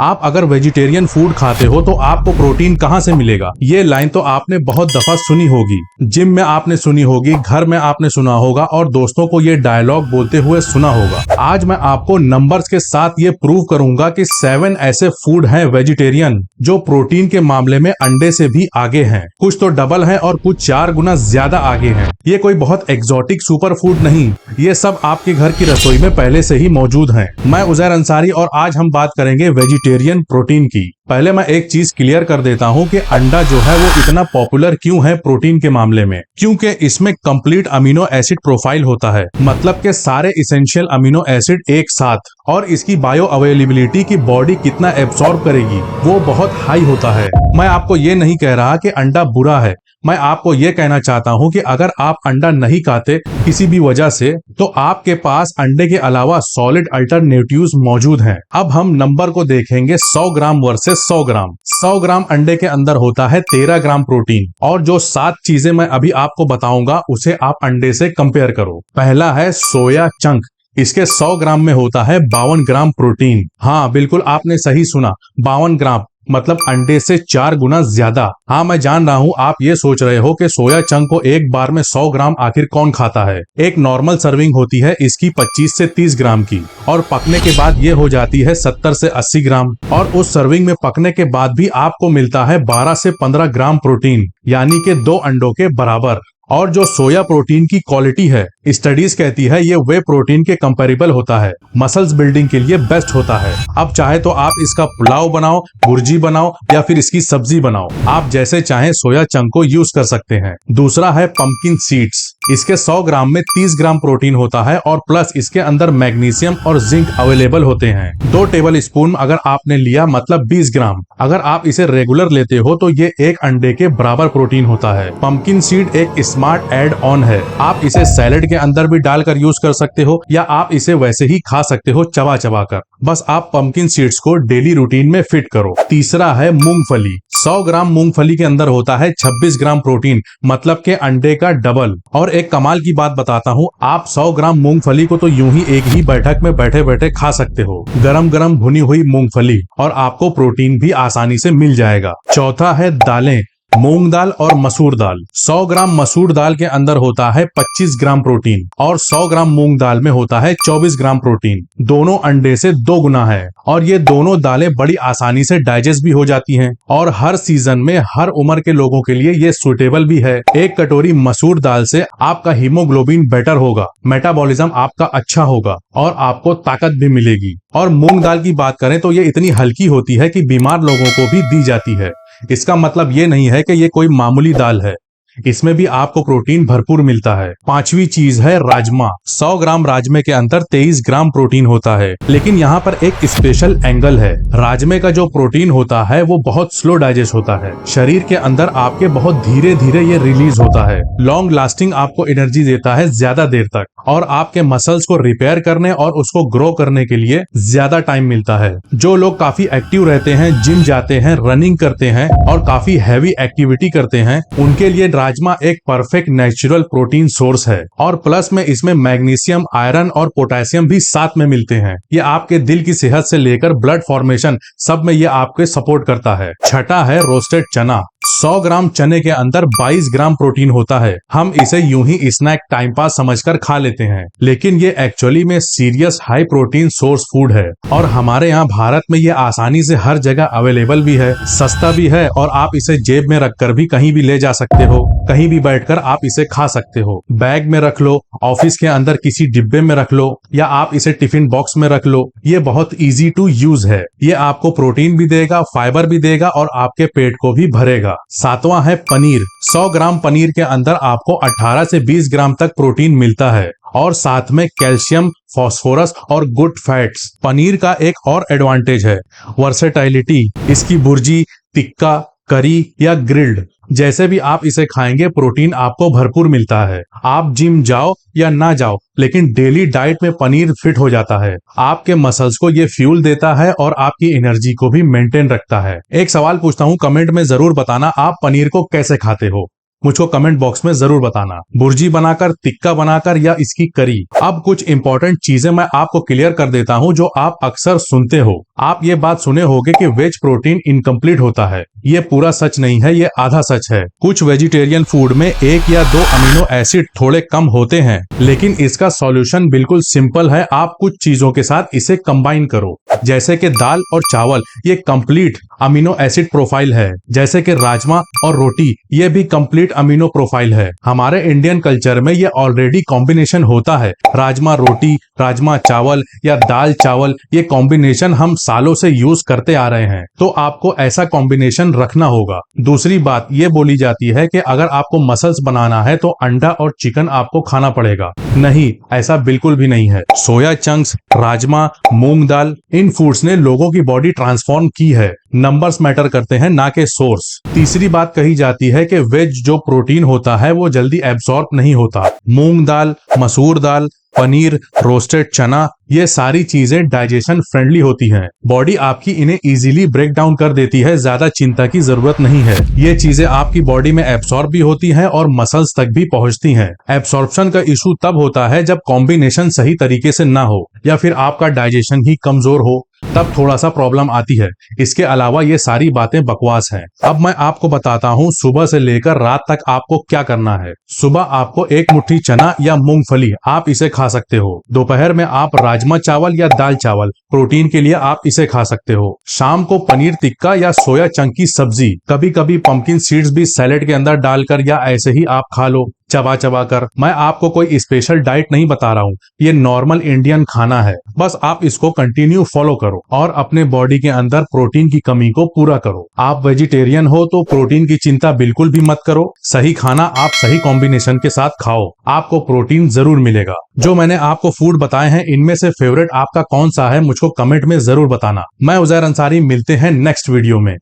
आप अगर vegetarian food खाते हो तो आपको प्रोटीन कहाँ से मिलेगा? ये लाइन तो आपने बहुत दफा सुनी होगी, जिम में आपने सुनी होगी, घर में आपने सुना होगा और दोस्तों को ये डायलॉग बोलते हुए सुना होगा। आज मैं आपको नंबर्स के साथ ये प्रूव करूंगा कि 7 ऐसे फूड हैं वेजिटेरियन जो प्रोटीन के मामले में अंडे से भी आगे हैं। कुछ तो डबल हैं और कुछ 4 गुना ज्यादा आगे हैं। ये कोई बहुत एक्सोटिक सुपर फूड नहीं, ये सब आपके घर की रसोई में पहले से ही मौजूद हैं। मैं उजैर अंसारी और आज हम बात करेंगे वेजिटेरियन प्रोटीन की। पहले मैं एक चीज क्लियर कर देता हूं कि अंडा जो है वो इतना पॉपुलर क्यों है प्रोटीन के मामले में, क्योंकि इसमें कंप्लीट अमीनो एसिड प्रोफाइल होता है, मतलब के सारे इसेंशियल अमीनो एसिड एक साथ, और इसकी बायो अवेलेबिलिटी की बॉडी कितना एब्सॉर्ब करेगी वो बहुत हाई होता है। मैं आपको ये नहीं कह रहा कि अंडा बुरा है, मैं आपको ये कहना चाहता हूं कि अगर आप अंडा नहीं खाते किसी भी वजह से तो आपके पास अंडे के अलावा सॉलिड अल्टरनेटिव्स मौजूद हैं। अब हम नंबर को देखेंगे 100 ग्राम वर्सेस 100 ग्राम। 100 ग्राम अंडे के अंदर होता है 13 ग्राम प्रोटीन, और जो 7 चीजें मैं अभी आपको बताऊंगा उसे आप अंडे से कंपेयर करो। पहला है सोया चंक, इसके 100 ग्राम में होता है 52 ग्राम प्रोटीन। हाँ बिल्कुल आपने सही सुना, 52 ग्राम, मतलब अंडे से 4 गुना ज्यादा। हाँ मैं जान रहा हूँ आप ये सोच रहे हो कि सोया चंक को एक बार में 100 ग्राम आखिर कौन खाता है। एक नॉर्मल सर्विंग होती है इसकी 25 से 30 ग्राम की, और पकने के बाद ये हो जाती है 70 से 80 ग्राम, और उस सर्विंग में पकने के बाद भी आपको मिलता है 12 से 15 ग्राम प्रोटीन, यानी कि 2 अंडों के बराबर। और जो सोया प्रोटीन की क्वालिटी है, स्टडीज कहती है ये वे प्रोटीन के कंपैरेबल होता है, मसल्स बिल्डिंग के लिए बेस्ट होता है। अब चाहे तो आप इसका पुलाव बनाओ, भुर्जी बनाओ या फिर इसकी सब्जी बनाओ, आप जैसे चाहें सोया चंक को यूज कर सकते हैं। दूसरा है पंपकिन सीड्स, इसके 100 ग्राम में 30 ग्राम प्रोटीन होता है और प्लस इसके अंदर मैग्नीशियम और जिंक अवेलेबल होते हैं। 2 टेबल स्पून अगर आपने लिया मतलब 20 ग्राम, अगर आप इसे रेगुलर लेते हो तो ये एक अंडे के बराबर प्रोटीन होता है। पंपकिन सीड एक स्मार्ट एड ऑन है, आप इसे सैलेड के अंदर भी डालकर यूज कर सकते हो या आप इसे वैसे ही खा सकते हो चबा चबा कर। बस आप पंपकिन सीड्स को डेली रूटीन में फिट करो। तीसरा है मूंगफली, 100 ग्राम मूंगफली के अंदर होता है 26 ग्राम प्रोटीन, मतलब के अंडे का डबल। और एक कमाल की बात बताता हूँ, आप 100 ग्राम मूंगफली को तो यूं ही एक ही बैठक में बैठे बैठे खा सकते हो, गरम गरम भुनी हुई मूंगफली, और आपको प्रोटीन भी आसानी से मिल जाएगा। चौथा है दालें, मूंग दाल और मसूर दाल। 100 ग्राम मसूर दाल के अंदर होता है 25 ग्राम प्रोटीन और 100 ग्राम मूंग दाल में होता है 24 ग्राम प्रोटीन। दोनों अंडे से 2 गुना है, और ये दोनों दालें बड़ी आसानी से डाइजेस्ट भी हो जाती हैं और हर सीजन में हर उम्र के लोगों के लिए ये सुटेबल भी है। एक कटोरी मसूर दाल से आपका हीमोग्लोबिन बेटर होगा, मेटाबॉलिज्म आपका अच्छा होगा और आपको ताकत भी मिलेगी। और मूंग दाल की बात करें तो ये इतनी हल्की होती है कि बीमार लोगों को भी दी जाती है। इसका मतलब ये नहीं है कि ये कोई मामूली दाल है, इसमें भी आपको प्रोटीन भरपूर मिलता है। पांचवी चीज है राजमा। 100 ग्राम राजमे के अंदर 23 ग्राम प्रोटीन होता है, लेकिन यहाँ पर एक स्पेशल एंगल है। राजमे का जो प्रोटीन होता है वो बहुत स्लो डाइजेस्ट होता है, शरीर के अंदर आपके बहुत धीरे धीरे ये रिलीज होता है। लॉन्ग लास्टिंग आपको एनर्जी देता है ज्यादा देर तक, और आपके मसल्स को रिपेयर करने और उसको ग्रो करने के लिए ज्यादा टाइम मिलता है। जो लोग काफी एक्टिव रहते हैं, जिम जाते हैं, रनिंग करते हैं और काफी हैवी एक्टिविटी करते हैं, उनके लिए राजमा एक परफेक्ट नेचुरल प्रोटीन सोर्स है। और प्लस में इसमें मैग्नीशियम, आयरन और पोटेशियम भी साथ में मिलते हैं। ये आपके दिल की सेहत से लेकर ब्लड फॉर्मेशन सब में ये आपके सपोर्ट करता है। छठा है रोस्टेड चना। 100 ग्राम चने के अंदर 22 ग्राम प्रोटीन होता है। हम इसे यूं ही स्नैक टाइम पास समझकर खा लेते हैं, लेकिन ये एक्चुअली में serious high protein source food है, और हमारे यहाँ भारत में ये आसानी से हर जगह अवेलेबल भी है, सस्ता भी है, और आप इसे जेब में रखकर भी कहीं भी ले जा सकते हो, कहीं भी बैठकर आप इसे खा सकते हो। बैग में रख लो, ऑफिस के अंदर किसी डिब्बे में रख लो, या आप इसे टिफिन बॉक्स में रख लो। ये बहुत इजी टू यूज है, ये आपको प्रोटीन भी देगा, फाइबर भी देगा और आपके पेट को भी भरेगा। सातवां है पनीर। 100 ग्राम पनीर के अंदर आपको 18 से 20 ग्राम तक प्रोटीन मिलता है, और साथ में कैल्शियम, फास्फोरस और गुड फैट्स। पनीर का एक और एडवांटेज है वर्सेटाइलिटी। इसकी भुर्जी, टिक्का, करी या ग्रिल्ड, जैसे भी आप इसे खाएंगे प्रोटीन आपको भरपूर मिलता है। आप जिम जाओ या ना जाओ, लेकिन डेली डाइट में पनीर फिट हो जाता है। आपके मसल्स को ये फ्यूल देता है और आपकी एनर्जी को भी मेंटेन रखता है। एक सवाल पूछता हूँ, कमेंट में जरूर बताना, आप पनीर को कैसे खाते हो? मुझको कमेंट बॉक्स में जरूर बताना। भुर्जी बनाकर, टिक्का बनाकर या इसकी करी। अब कुछ इंपॉर्टेंट चीजें मैं आपको क्लियर कर देता हूँ जो आप अक्सर सुनते हो। आप ये बात सुने होंगे कि वेज प्रोटीन इनकम्प्लीट होता है। ये पूरा सच नहीं है, ये आधा सच है। कुछ वेजिटेरियन फूड में 1 या 2 अमीनो एसिड थोड़े कम होते हैं, लेकिन इसका सॉल्यूशन बिल्कुल सिंपल है। आप कुछ चीजों के साथ इसे कंबाइन करो, जैसे कि दाल और चावल, ये कंप्लीट अमीनो एसिड प्रोफाइल है। जैसे कि राजमा और रोटी, ये भी कंप्लीट अमीनो प्रोफाइल है। हमारे इंडियन कल्चर में ये ऑलरेडी कॉम्बिनेशन होता है। राजमा रोटी, राजमा चावल या दाल चावल, ये कॉम्बिनेशन हम सालों से यूज करते आ रहे हैं, तो आपको ऐसा कॉम्बिनेशन रखना होगा। दूसरी बात ये बोली जाती है कि अगर आपको मसल्स बनाना है तो अंडा और चिकन आपको खाना पड़ेगा। नहीं, ऐसा बिल्कुल भी नहीं है। सोया चंक्स, राजमा, मूंग दाल, इन फूड्स ने लोगों की बॉडी ट्रांसफॉर्म की है। नंबर्स मैटर करते हैं, ना कि सोर्स। तीसरी बात कही जाती है कि वेज जो प्रोटीन होता है वो जल्दी एब्सॉर्ब नहीं होता। मूंग दाल, मसूर दाल, पनीर, रोस्टेड चना, ये सारी चीजें डाइजेशन फ्रेंडली होती हैं। बॉडी आपकी इन्हें इजीली ब्रेक डाउन कर देती है, ज्यादा चिंता की जरूरत नहीं है। ये चीजें आपकी बॉडी में एब्सॉर्ब भी होती हैं और मसल्स तक भी पहुंचती हैं। एब्सॉर्प्शन का इशू तब होता है जब कॉम्बिनेशन सही तरीके से ना हो या फिर आपका डाइजेशन ही कमजोर हो, तब थोड़ा सा प्रॉब्लम आती है। इसके अलावा ये सारी बातें बकवास हैं। अब मैं आपको बताता हूँ सुबह से लेकर रात तक आपको क्या करना है। सुबह आपको 1 मुट्ठी चना या मूंगफली, आप इसे खा सकते हो। दोपहर में आप राजमा चावल या दाल चावल, प्रोटीन के लिए आप इसे खा सकते हो। शाम को पनीर टिक्का या सोया चंक की सब्जी, कभी कभी पंपकिन सीड्स भी सैलेड के अंदर डालकर या ऐसे ही आप खा लो चबा चबा कर। मैं आपको कोई स्पेशल डाइट नहीं बता रहा हूँ, ये नॉर्मल इंडियन खाना है। बस आप इसको कंटिन्यू फॉलो करो और अपने बॉडी के अंदर प्रोटीन की कमी को पूरा करो। आप वेजिटेरियन हो तो प्रोटीन की चिंता बिल्कुल भी मत करो। सही खाना आप सही कॉम्बिनेशन के साथ खाओ, आपको प्रोटीन जरूर मिलेगा। जो मैंने आपको फूड बताए हैं, इनमें से फेवरेट आपका कौन सा है, मुझको कमेंट में जरूर बताना। मैं उजैर अंसारी, मिलते हैं नेक्स्ट वीडियो में।